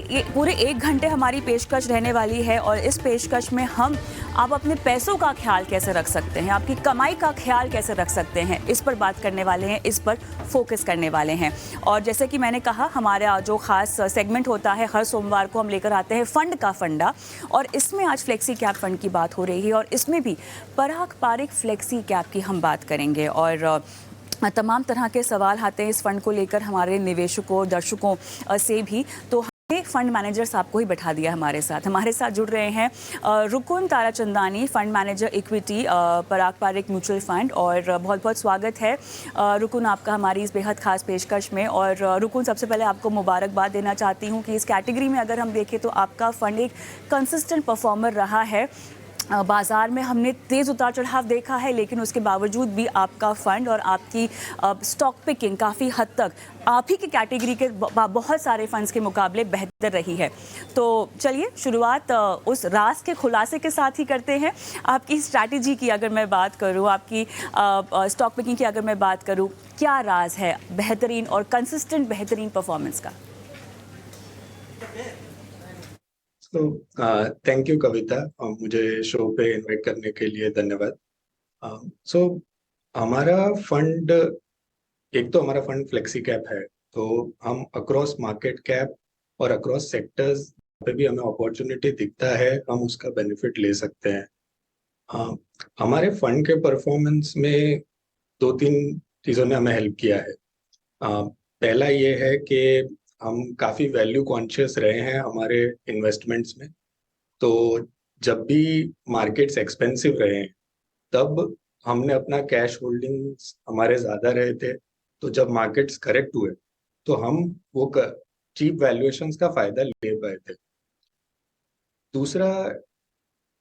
ये पूरे 1 घंटे हमारी पेशकश रहने वाली है और इस पेशकश में आप अपने पैसों का ख्याल कैसे रख सकते हैं, आपकी कमाई का ख्याल कैसे रख सकते हैं, इस पर बात करने वाले हैं, इस पर फोकस करने वाले हैं। और जैसे कि मैंने कहा, हमारा जो खास सेगमेंट होता है हर सोमवार को हम लेकर आते हैं फंड का फंडा, और इसमें आज फ्लेक्सी कैप फंड की बात हो रही है और इसमें भी पराग पारिक फ्लेक्सी कैप की हम बात करेंगे। और तमाम तरह के सवाल आते हैं इस फंड को लेकर हमारे निवेशकों, दर्शकों से भी। तो हमने फंड मैनेजर साहब को ही बैठा दिया हमारे साथ जुड़ रहे हैं रुकुन ताराचंदानी, फंड मैनेजर इक्विटी पराग पारिक म्यूचुअल फंड। और बहुत बहुत स्वागत है रुकुन आपका हमारी इस बेहद खास पेशकश में। और रुकुन, सबसे पहले आपको मुबारकबाद देना चाहती हूँ कि इस कैटेगरी में अगर हम देखें तो आपका फंड एक कंसिस्टेंट परफॉर्मर रहा है। बाज़ार में हमने तेज़ उतार चढ़ाव देखा है, लेकिन उसके बावजूद भी आपका फ़ंड और आपकी स्टॉक पिकिंग काफ़ी हद तक आप ही की कैटेगरी के बहुत सारे फंड्स के मुकाबले बेहतर रही है। तो चलिए शुरुआत उस राज के खुलासे के साथ ही करते हैं। आपकी स्ट्रैटेजी की अगर मैं बात करूं, आपकी स्टॉक पिकिंग की अगर मैं बात करूं, क्या राज है बेहतरीन और कंसिस्टेंट बेहतरीन परफॉर्मेंस का? तो थैंक यू कविता, मुझे शो पे इनवाइट करने के लिए धन्यवाद। सो हमारा फंड, एक तो हमारा फंड फ्लेक्सी कैप है, तो हम अक्रॉस मार्केट कैप और अक्रॉस सेक्टर्स पे भी हमें अपॉर्चुनिटी दिखता है, हम उसका बेनिफिट ले सकते हैं। हमारे फंड के परफॉर्मेंस में दो तीन चीज़ों ने हमें हेल्प किया है। पहला ये है कि हम काफ़ी वैल्यू कॉन्शियस रहे हैं हमारे इन्वेस्टमेंट्स में। तो जब भी मार्केट्स एक्सपेंसिव रहे तब हमने अपना कैश होल्डिंग्स हमारे ज़्यादा रहे थे, तो जब मार्केट्स करेक्ट हुए तो हम वो चीप वैल्यूएशंस का फ़ायदा ले पाए थे। दूसरा,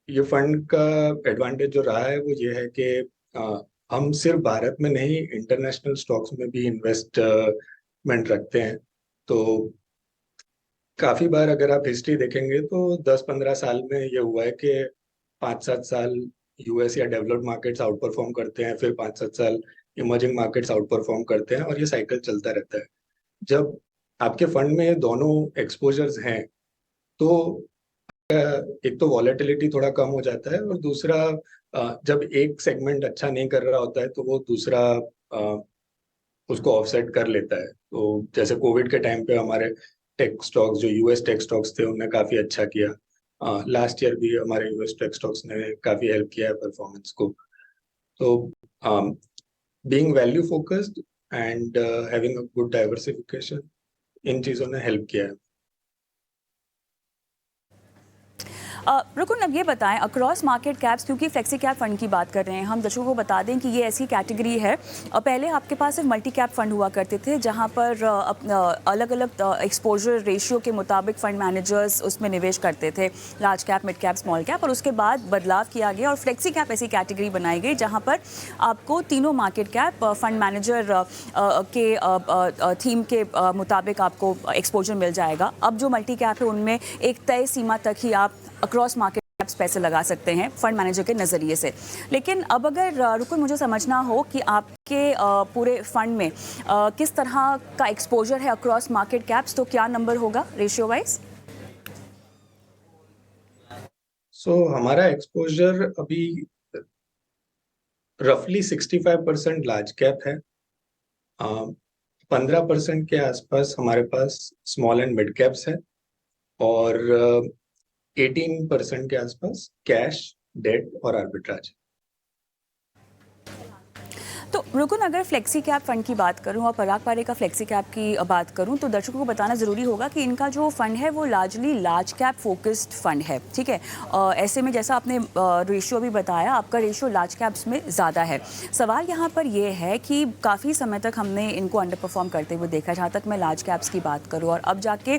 ये फंड का एडवांटेज जो रहा है वो ये है कि हम सिर्फ भारत में नहीं, इंटरनेशनल स्टॉक्स में भी इन्वेस्टमेंट रखते हैं। तो काफ़ी बार अगर आप हिस्ट्री देखेंगे तो 10-15 साल में ये हुआ है कि 5-7 साल यूएस या डेवलप्ड मार्केट्स आउट परफॉर्म करते हैं, फिर 5-7 साल इमर्जिंग मार्केट्स आउट परफॉर्म करते हैं, और ये साइकिल चलता रहता है। जब आपके फंड में दोनों एक्सपोजर्स हैं तो एक तो वॉलेटिलिटी थोड़ा कम हो जाता है, और दूसरा जब एक सेगमेंट अच्छा नहीं कर रहा होता है तो वो दूसरा उसको ऑफसेट कर लेता है। तो जैसे कोविड के टाइम पे हमारे टेक स्टॉक्स, जो यूएस टेक स्टॉक्स थे, उन्होंने काफी अच्छा किया। लास्ट ईयर भी हमारे यूएस टेक स्टॉक्स ने काफी हेल्प किया है परफॉर्मेंस को। तो being value focused and having a good diversification, इन चीजों ने हेल्प किया है। रुकुन, अब ये बताएं, अक्रॉस मार्केट कैप्स, क्योंकि फ्लेक्सी कैप फंड की बात कर रहे हैं, हम दर्शकों को बता दें कि ये ऐसी कैटेगरी है। पहले आपके पास सिर्फ मल्टी कैप फंड हुआ करते थे, जहां पर अलग अलग एक्सपोजर रेशियो के मुताबिक फंड मैनेजर्स उसमें निवेश करते थे, large cap, mid cap, small cap. और उसके बाद बदलाव किया गया और फ्लेक्सी कैप ऐसी कैटेगरी बनाई गई जहाँ पर आपको तीनों मार्केट कैप फंड मैनेजर के थीम के मुताबिक आपको एक्सपोजर मिल जाएगा। अब जो मल्टी कैप है उनमें एक तय सीमा तक ही आप अक्रॉस मार्केट कैप्स पैसे लगा सकते हैं फंड मैनेजर के नज़रिए से। लेकिन अब अगर रुकुन, मुझे समझना हो कि आपके पूरे फंड में किस तरह का एक्सपोजर है अक्रॉस मार्केट कैप्स, तो क्या नंबर होगा रेशियो वाइज? हमारा एक्सपोजर अभी रफली 65% लार्ज कैप है, 15% के आसपास हमारे पास स्मॉल एंड मिड कैप्स है, और 18% के आसपास कैश, डेट और आर्बिट्राज। तो रुकुन, अगर फ्लेक्सी कैप फंड की बात करूं और पराग पारिक का फ्लेक्सी कैप की बात करूं, तो दर्शकों को बताना ज़रूरी होगा कि इनका जो फंड है वो largely large cap focused fund है, ठीक है। ऐसे में जैसा आपने रेशियो भी बताया, आपका रेशियो लार्ज कैप्स में ज़्यादा है। सवाल यहाँ पर ये है कि काफ़ी समय तक हमने इनको अंडर परफॉर्म करते हुए देखा, जहाँ तक मैं लार्ज कैप्स की बात करूँ, और अब जाके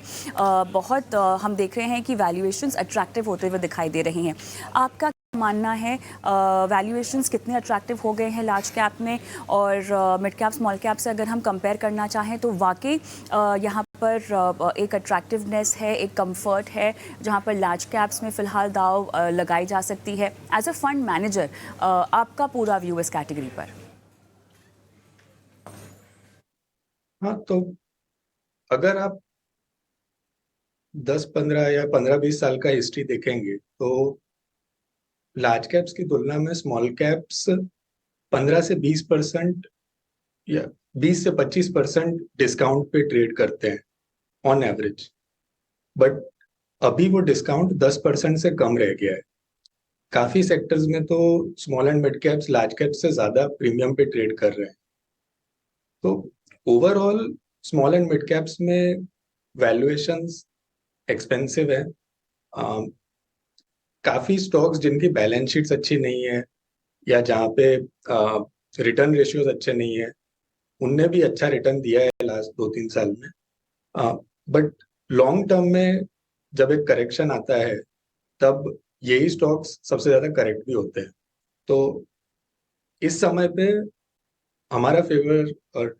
बहुत हम देख रहे हैं कि वैल्यूएशंस अट्रैक्टिव होते हुए दिखाई दे रही हैं। आपका मानना है वैल्यूएशंस कितने अट्रैक्टिव हो गए हैं लार्ज कैप में, और मिड कैप, स्मॉल कैप से अगर हम कंपेयर करना चाहें तो वाकई यहाँ पर एक अट्रैक्टिवनेस है, एक कंफर्ट है, जहाँ पर लार्ज कैप्स में फ़िलहाल दाव लगाई जा सकती है। एज अ फंड मैनेजर आपका पूरा व्यू इस कैटेगरी पर? हाँ, तो अगर आप 10-15 या 15-20 साल का हिस्ट्री देखेंगे तो लार्ज कैप्स की तुलना में स्मॉल कैप्स 15 से 20% या 20 से 25% डिस्काउंट पे ट्रेड करते हैं ऑन एवरेज। बट अभी वो डिस्काउंट 10% से कम रह गया है। काफी सेक्टर्स में तो small and mid caps large caps से ज्यादा प्रीमियम पे ट्रेड कर रहे हैं। तो overall small and mid caps में वैल्यूएशंस एक्सपेंसिव है। काफी स्टॉक्स जिनकी बैलेंस शीट्स अच्छी नहीं है या जहाँ पे रिटर्न रेशियोज अच्छे नहीं है, उनने भी अच्छा रिटर्न दिया है लास्ट 2-3 साल में। बट लॉन्ग टर्म में जब एक करेक्शन आता है तब यही स्टॉक्स सबसे ज्यादा करेक्ट भी होते हैं। तो इस समय पे हमारा फेवर और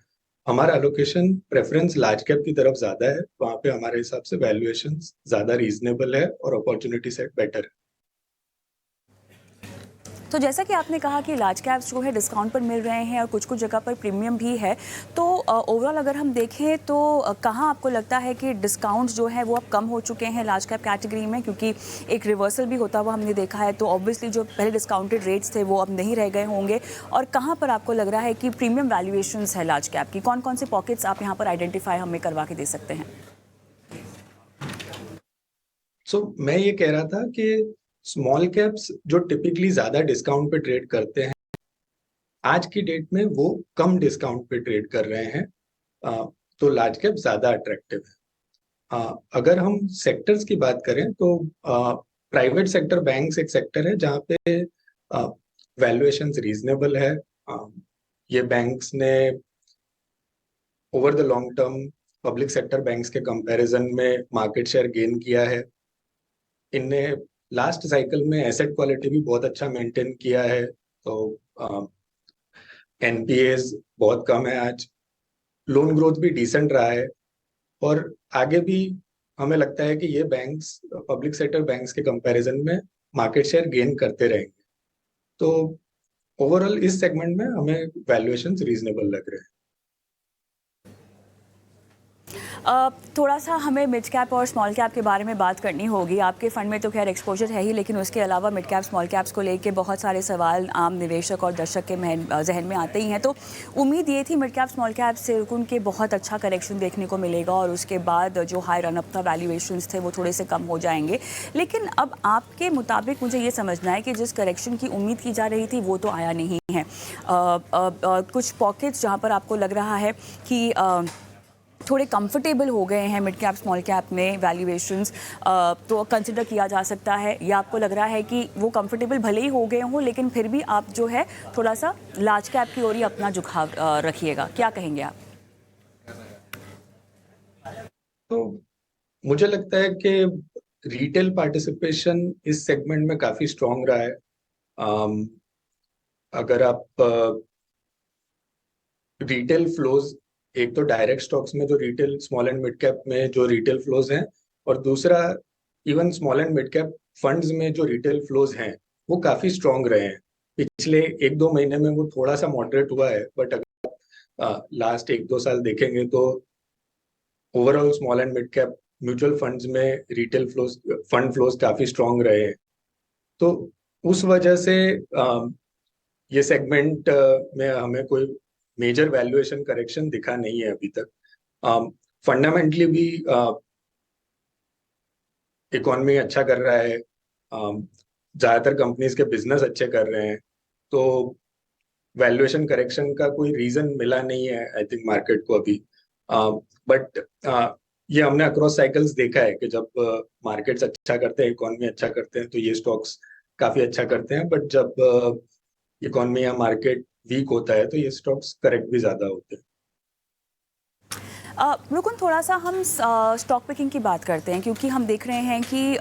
हमारा एलोकेशन प्रेफरेंस लार्ज कैप की तरफ ज्यादा है। वहां पे हमारे हिसाब से वैल्यूएशन ज्यादा रीजनेबल है और अपॉर्चुनिटी सेट बेटर है। तो जैसा कि आपने कहा कि लार्ज कैप्स जो है डिस्काउंट पर मिल रहे हैं और कुछ कुछ जगह पर प्रीमियम भी है, तो ओवरऑल अगर हम देखें तो कहाँ आपको लगता है कि डिस्काउंट जो है वो अब कम हो चुके हैं लार्ज कैप कैटेगरी में, क्योंकि एक रिवर्सल भी होता हुआ हमने देखा है, तो ऑब्वियसली जो पहले डिस्काउंटेड रेट्स थे वो अब नहीं रह गए होंगे, और कहाँ पर आपको लग रहा है कि प्रीमियम वैल्यूएशंस है लार्ज कैप की? कौन कौन से पॉकेट्स आप यहाँ पर आइडेंटिफाई हमें करवा के दे सकते हैं? मैं ये कह रहा था कि स्मॉल कैप्स जो टिपिकली ज्यादा डिस्काउंट पे ट्रेड करते हैं, आज की डेट में वो कम डिस्काउंट पे ट्रेड कर रहे हैं। तो लार्ज कैप ज्यादा अट्रैक्टिव है। अगर हम सेक्टर्स की बात करें तो प्राइवेट सेक्टर बैंक्स एक सेक्टर है जहाँ पे वैल्यूएशंस रीजनेबल है। ये बैंक्स ने over the long term public sector banks के कंपैरिजन में मार्केट शेयर गेन किया है। इनने लास्ट साइकिल में एसेट क्वालिटी भी बहुत अच्छा मेंटेन किया है। तो एनपीएस बहुत कम है आज, लोन ग्रोथ भी डिसेंट रहा है, और आगे भी हमें लगता है कि ये बैंक्स पब्लिक सेक्टर बैंक्स के कंपैरिजन में मार्केट शेयर गेन करते रहेंगे। तो ओवरऑल इस सेगमेंट में हमें वैल्यूएशंस रीजनेबल लग रहे हैं। थोड़ा सा हमें मिड कैप और स्मॉल कैप के बारे में बात करनी होगी। आपके फंड में तो खैर एक्सपोजर है ही, लेकिन उसके अलावा मिड कैप स्मॉल कैप्स को लेके बहुत सारे सवाल आम निवेशक और दर्शक के जहन में आते ही हैं। तो उम्मीद ये थी मिड कैप स्मॉल कैप से उनके बहुत अच्छा करेक्शन देखने को मिलेगा और उसके बाद जो हाई रनअप था, वैल्यूएशंस थे, वो थोड़े से कम हो जाएंगे। लेकिन अब आपके मुताबिक मुझे ये समझना है कि जिस करेक्शन की उम्मीद की जा रही थी वो तो आया नहीं है। कुछ पॉकेट्स जहाँ पर आपको लग रहा है कि थोड़े कंफर्टेबल हो गए हैं मिड कैप स्मॉल कैप में वैल्यूएशंस, तो कंसिडर किया जा सकता है, या आपको लग रहा है कि वो कंफर्टेबल भले ही हो गए हों लेकिन फिर भी आप जो है थोड़ा सा लार्ज कैप की ओर ही अपना झुकाव रखिएगा? क्या कहेंगे आप? तो मुझे लगता है कि रिटेल पार्टिसिपेशन इस सेगमेंट में काफी स्ट्रांग रहा है। अगर आप रिटेल फ्लोज, एक तो डायरेक्ट स्टॉक्स में जो retail small and mid cap में जो रिटेल फ्लोज हैं, और दूसरा even small and mid cap funds में जो रिटेल फ्लोज हैं वो काफी स्ट्रांग रहे हैं। पिछले 1-2 महीने में वो थोड़ा सा मॉडरेट हुआ है, बट अगर लास्ट 1-2 साल देखेंगे तो overall small and mid cap mutual funds में रिटेल फ्लोज, फंड फ्लोज काफी स्ट्रांग रहे हैं। तो उस वजह से ये सेगमेंट में हमें कोई मेजर वैल्यूएशन करेक्शन दिखा नहीं है अभी तक। फंडामेंटली भी इकोनॉमी अच्छा कर रहा है, ज्यादातर कंपनीज के बिजनेस अच्छे कर रहे हैं, तो वैल्यूएशन करेक्शन का कोई रीजन मिला नहीं है आई थिंक मार्केट को अभी। बट ये हमने अक्रॉस साइकिल्स देखा है कि जब मार्केट्स अच्छा करते हैं, इकोनॉमी अच्छा करते हैं, तो ये स्टॉक्स काफी अच्छा करते हैं। बट जब इकोनॉमी या मार्केट वीक होता है तो ये स्टॉक्स करेक्ट भी ज्यादा होते हैं। रुकुन, थोड़ा सा हम स्टॉक पिकिंग की बात करते हैं, क्योंकि हम देख रहे हैं कि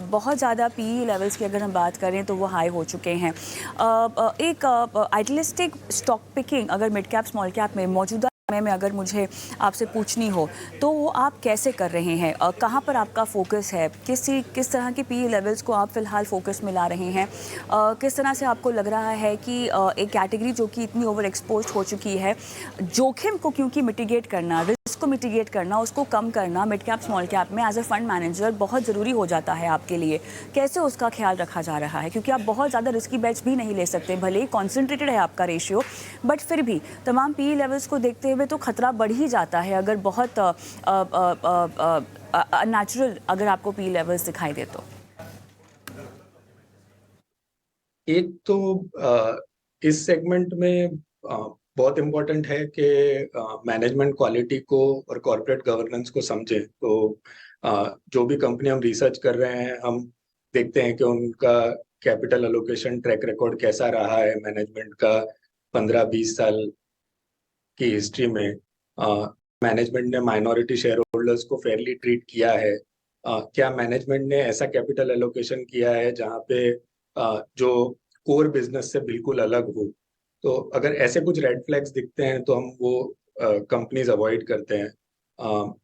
बहुत ज़्यादा पी लेवल्स की अगर हम बात करें तो वो हाई हो चुके हैं। एक आइडियलिस्टिक स्टॉक पिकिंग अगर मिड कैप स्मॉल कैप में मौजूदा समय में अगर मुझे आपसे पूछनी हो तो वो आप कैसे कर रहे हैं? कहाँ पर आपका फोकस है? किस तरह के पी लेवल्स को आप फ़िलहाल फोकस में ला रहे हैं? किस तरह से आपको लग रहा है कि एक कैटेगरी जो कि इतनी ओवर एक्सपोज हो चुकी है, जोखिम को क्योंकि मिटिगेट करना, रिस्क उसको मिटिगेट करना, उसको कम करना मिड कैप स्मॉल कैप में एज ए फंड मैनेजर बहुत ज़रूरी हो जाता है आपके लिए। कैसे उसका ख्याल रखा जा रहा है, क्योंकि आप बहुत ज़्यादा रिस्की बेट्स भी नहीं ले सकते, भले ही कॉन्सेंट्रेटेड है आपका रेशियो, बट फिर भी तमाम पी लेवल्स को देखते हुए तो खतरा बढ़ ही जाता है अगर बहुत नेचुरल अगर आपको पी लेवल्स दिखाई दे तो। एक तो इस सेगमेंट में बहुत इम्पोर्टेंट है कि मैनेजमेंट क्वालिटी को और कॉर्पोरेट गवर्नेंस को समझें। तो जो भी कंपनी हम रिसर्च कर रहे हैं, हम देखते हैं कि उनका कैपिटल एलोकेशन ट्रैक रिकॉर्ड कैसा रहा है मैनेजमेंट का 15-20 साल की हिस्ट्री में। मैनेजमेंट ने माइनॉरिटी शेयर होल्डर्स को फेयरली ट्रीट किया है? क्या मैनेजमेंट ने ऐसा कैपिटल एलोकेशन किया है जहाँ पे जो कोर बिजनेस से बिल्कुल अलग हो? तो अगर ऐसे कुछ रेड फ्लैग्स दिखते हैं तो हम वो कंपनीज अवॉइड करते हैं।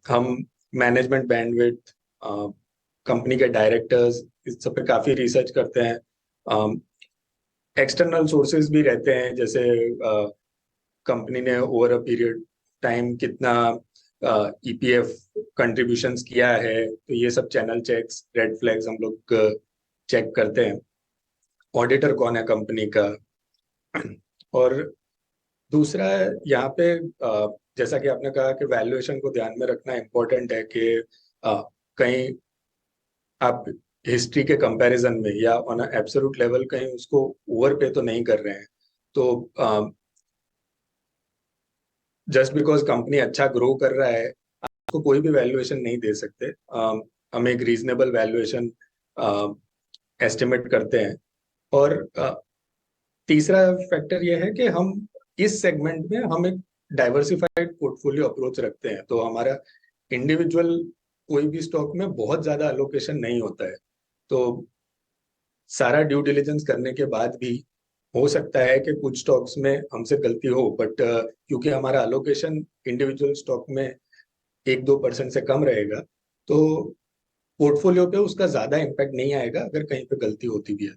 हम मैनेजमेंट बैंडविड्थ, कंपनी के डायरेक्टर्स, इस सब पे काफी रिसर्च करते हैं। एक्सटर्नल सोर्सेज भी रहते हैं, जैसे कंपनी ने ओवर अ पीरियड टाइम कितना ईपीएफ कंट्रीब्यूशंस किया है, तो ये सब चैनल चेक्स, रेड फ्लैग्स हम लोग चेक करते हैं। ऑडिटर कौन है कंपनी का? और दूसरा यहाँ पे जैसा कि आपने कहा कि वैल्यूएशन को ध्यान में रखना इम्पोर्टेंट है कि कहीं आप हिस्ट्री के कंपैरिजन में या ऑन एब्सोल्यूट लेवल कहीं उसको ओवर पे तो नहीं कर रहे हैं। तो जस्ट बिकॉज कंपनी अच्छा ग्रो कर रहा है, आपको कोई भी वैल्यूएशन नहीं दे सकते। हम एक रीजनेबल वैल्यूएशन एस्टिमेट करते हैं। और तीसरा फैक्टर ये है कि हम इस सेगमेंट में हम एक डाइवर्सिफाइड पोर्टफोलियो अप्रोच रखते हैं। तो हमारा इंडिविजुअल कोई भी स्टॉक में बहुत ज्यादा अलोकेशन नहीं होता है। तो सारा ड्यू डिलिजेंस करने के बाद भी हो सकता है कि कुछ स्टॉक्स में हमसे गलती हो, बट क्योंकि हमारा अलोकेशन इंडिविजुअल स्टॉक में 1-2% से कम रहेगा, तो पोर्टफोलियो पे उसका ज्यादा इम्पैक्ट नहीं आएगा अगर कहीं पे गलती होती भी है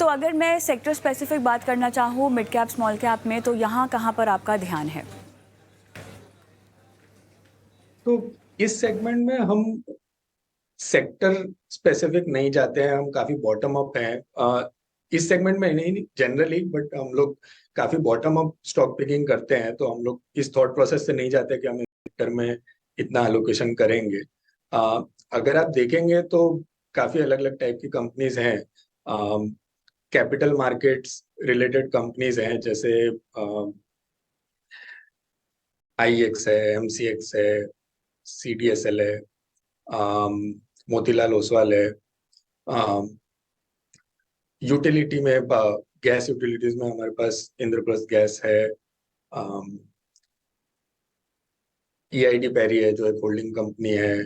तो अगर मैं सेक्टर स्पेसिफिक बात करना चाहूँ मिड कैप स्मॉल कैप में, तो यहाँ कहाँ पर आपका ध्यान है? तो इस सेगमेंट में हम सेक्टर स्पेसिफिक नहीं जाते हैं, हम काफी बॉटम अप हैं। इस सेगमेंट में नहीं जनरली, बट हम लोग काफी बॉटम अप स्टॉक पिकिंग करते हैं। तो हम लोग इस थॉट प्रोसेस से नहीं जाते कि हम इस सेक्टर में इतना एलोकेशन करेंगे। अगर आप देखेंगे तो काफी अलग अलग टाइप की कंपनीज हैं। कैपिटल मार्केट्स रिलेटेड कंपनीज हैं, जैसे आईएक्स है, एमसीएक्स है, सीडीएसएल है, मोतीलाल ओसवाल है। यूटिलिटी में गैस यूटिलिटीज में हमारे पास इंद्रप्रस्थ गैस है। ईआईडी पैरी है जो एक होल्डिंग कंपनी है।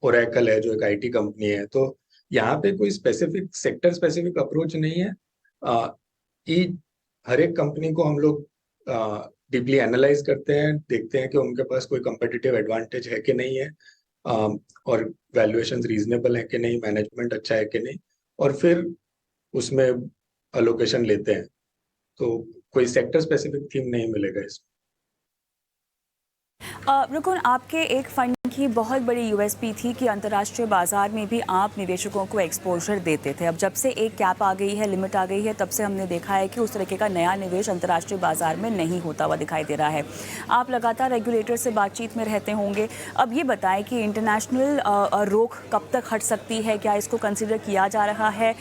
ओरेकल है जो एक आईटी कंपनी है। तो यहाँ पे कोई स्पेसिफिक सेक्टर स्पेसिफिक अप्रोच नहीं है। हर एक कंपनी को हम लोग डीपली एनालाइज करते हैं, देखते हैं कि उनके पास कोई कंपेटिटिव एडवांटेज है कि नहीं है, और वैल्यूएशन रीजनेबल है कि नहीं, मैनेजमेंट अच्छा है कि नहीं, और फिर उसमें अलोकेशन लेते हैं। तो कोई सेक्टर स्पेसिफिक थीम नहीं मिलेगा इसमें। रुकुन, आपके एक फंड की बहुत बड़ी यूएसपी थी कि अंतर्राष्ट्रीय बाजार में भी आप निवेशकों को एक्सपोजर देते थे। अब जब से एक कैप आ गई है, लिमिट आ गई है, तब से हमने देखा है कि उस तरीके का नया निवेश अंतर्राष्ट्रीय बाजार में नहीं होता हुआ दिखाई दे रहा है। आप लगातार रेगुलेटर से बातचीत में रहते होंगे। अब ये बताएं कि इंटरनेशनल रोक कब तक हट सकती है, क्या इसको कंसिडर किया जा रहा है?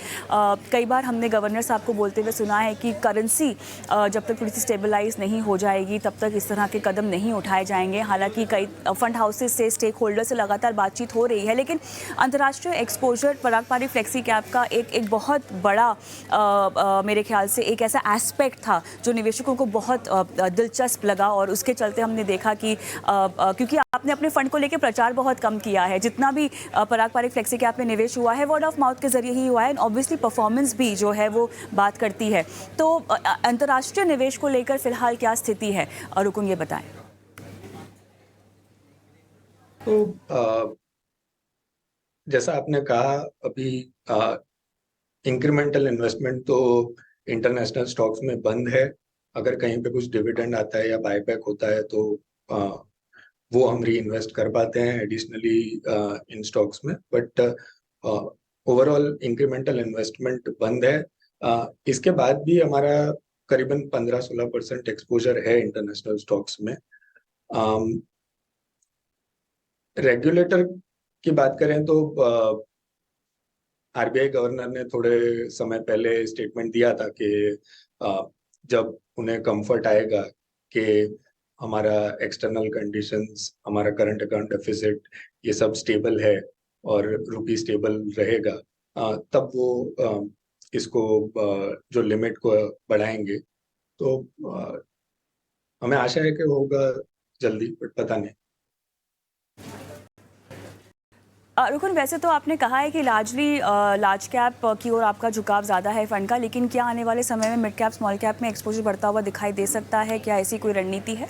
कई बार हमने गवर्नर साहब को बोलते हुए सुना है कि करेंसी जब तक थोड़ी सी स्टेबलाइज नहीं हो जाएगी तब तक इस तरह के कदम नहीं उठाए जाएंगे। हालांकि कई फंड हाउसेस से, स्टेक होल्डर से लगातार बातचीत हो रही है, लेकिन अंतर्राष्ट्रीय एक्सपोजर पराग पारी फ्लेक्सी कैप का एक बहुत बड़ा मेरे ख्याल से एक ऐसा एस्पेक्ट था जो निवेशकों को बहुत दिलचस्प लगा, और उसके चलते हमने देखा कि क्योंकि आपने अपने फंड को लेकर प्रचार बहुत कम किया है, जितना भी पराग पारी फ्लेक्सी कैप में निवेश हुआ है वर्ड ऑफ माउथ के जरिए ही हुआ है, ऑब्वियसली परफॉर्मेंस भी जो है वो बात करती है। तो अंतर्राष्ट्रीय निवेश को लेकर फिलहाल क्या स्थिति है, और रुकुन ये बताएं। तो जैसा आपने कहा, अभी इंक्रीमेंटल इन्वेस्टमेंट तो इंटरनेशनल स्टॉक्स में बंद है। अगर कहीं पे कुछ डिविडेंड आता है या बायबैक होता है तो वो हम री इन्वेस्ट कर पाते हैं एडिशनली इन स्टॉक्स में, बट ओवरऑल इंक्रीमेंटल इन्वेस्टमेंट बंद है। इसके बाद भी हमारा करीबन 15-16% एक्सपोजर है इंटरनेशनल स्टॉक्स में। रेगुलेटर की बात करें तो आरबीआई गवर्नर ने थोड़े समय पहले स्टेटमेंट दिया था कि जब उन्हें कंफर्ट आएगा कि हमारा एक्सटर्नल कंडीशंस, हमारा करंट अकाउंट डेफिसिट, ये सब स्टेबल है और रुपी स्टेबल रहेगा, तब वो इसको जो लिमिट को बढ़ाएंगे। तो हमें आशा है कि होगा जल्दी, बट पता नहीं। रुकुन, वैसे तो आपने कहा है कि लार्ज कैप की ओर आपका झुकाव ज़्यादा है फंड का, लेकिन क्या आने वाले समय में मिड कैप स्मॉल कैप में एक्सपोजर बढ़ता हुआ दिखाई दे सकता है? क्या ऐसी कोई रणनीति है?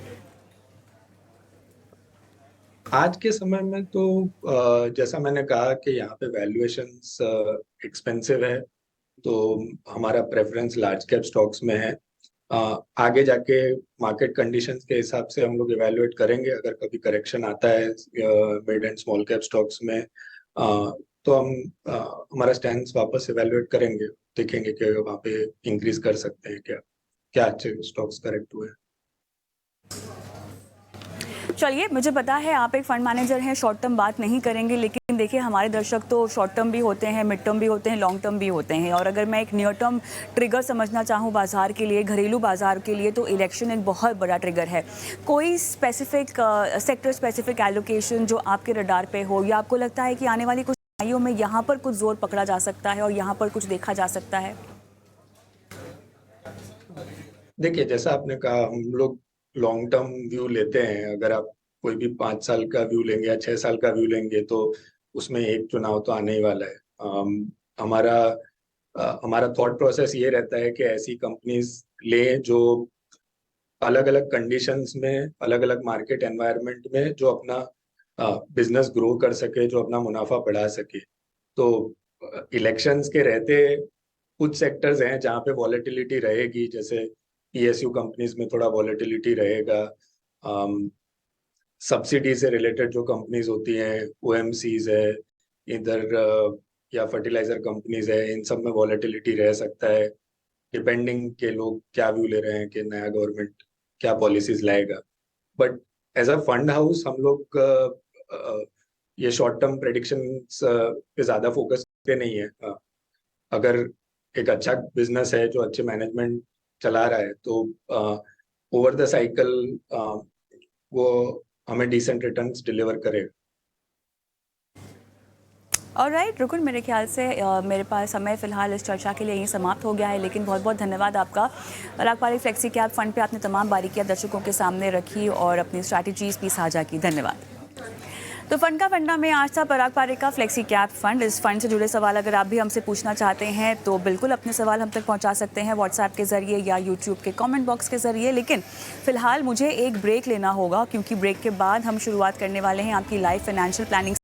आज के समय में तो जैसा मैंने कहा कि यहाँ पे वैल्यूएशंस एक्सपेंसिव है, तो हमारा प्रेफरेंस लार्ज कैप स्टॉक्स में है। आगे जाके मार्केट कंडीशंस के हिसाब से हम लोग इवेल्युएट करेंगे। अगर कभी करेक्शन आता है mid and small cap stocks में, तो हम हमारा स्टैंड वापस इवेल्युएट करेंगे, देखेंगे कि वहाँ पे इंक्रीज कर सकते हैं क्या क्या अच्छे स्टॉक्स करेक्ट हुए। चलिए, मुझे पता है आप एक फंड मैनेजर हैं, शॉर्ट टर्म बात नहीं करेंगे, लेकिन देखिए हमारे दर्शक तो शॉर्ट टर्म भी होते हैं, मिड टर्म भी होते हैं, लॉन्ग टर्म भी होते हैं। और अगर मैं एक नियर टर्म ट्रिगर समझना चाहूँ बाजार के लिए, घरेलू बाजार के लिए, तो इलेक्शन एक बहुत बड़ा ट्रिगर है। कोई स्पेसिफिक सेक्टर स्पेसिफिक एलोकेशन जो आपके रडार पे हो, या आपको लगता है कि आने वाली कुछ तिमाहियों में यहाँ पर कुछ जोर पकड़ा जा सकता है और यहाँ पर कुछ देखा जा सकता है? देखिए, जैसा आपने कहा, हम लोग लॉन्ग टर्म व्यू लेते हैं। अगर आप कोई भी 5 साल का व्यू लेंगे या 6 साल का व्यू लेंगे तो उसमें एक चुनाव तो आने ही वाला है। हमारा हमारा थॉट प्रोसेस ये रहता है कि ऐसी कंपनीज ले जो अलग अलग कंडीशंस में, अलग अलग मार्केट एनवायरनमेंट में जो अपना बिजनेस ग्रो कर सके, जो अपना मुनाफा बढ़ा सके। तो इलेक्शंस के रहते कुछ सेक्टर्स हैं जहाँ पे वॉलेटिलिटी रहेगी, जैसे पीएसयू कंपनीज में थोड़ा वॉलेटिलिटी रहेगा। सब्सिडी से रिलेटेड जो कंपनीज होती हैं, ओएमसीज है इधर, या फर्टिलाइजर कंपनीज है, इन सब में वॉलेटिलिटी रह सकता है, डिपेंडिंग के लोग क्या व्यू ले रहे हैं कि नया गवर्नमेंट क्या पॉलिसीज लाएगा। But as a fund house हम लोग ये शॉर्ट टर्म प्रेडिक्शंस पे ज्यादा फोकस करते नहीं है। अगर एक अच्छा बिजनेस है जो अच्छे मैनेजमेंट चला रहा है तो ओवर द साइकिल वो हमें डिसेंट रिटर्न्स डिलीवर करेगा। ऑलराइट रुकुन, मेरे ख्याल से मेरे पास समय फ़िलहाल इस चर्चा के लिए यहीं समाप्त हो गया है, लेकिन बहुत बहुत धन्यवाद आपका। पराग पारिक फ्लेक्सी कैप फंड पे आपने तमाम बारीकियां दर्शकों के सामने रखी और अपनी स्ट्रैटेजीज भी साझा की। धन्यवाद। तो फंड का फंडा में आज था पराग पारिक का फ्लेक्सी कैप फंड। इस फंड से जुड़े सवाल अगर आप भी हमसे पूछना चाहते हैं तो बिल्कुल अपने सवाल हम तक पहुंचा सकते हैं व्हाट्सएप के ज़रिए या यूट्यूब के कमेंट बॉक्स के ज़रिए। लेकिन फ़िलहाल मुझे एक ब्रेक लेना होगा, क्योंकि ब्रेक के बाद हम शुरुआत करने वाले हैं आपकी लाइव फाइनेंशियल प्लानिंग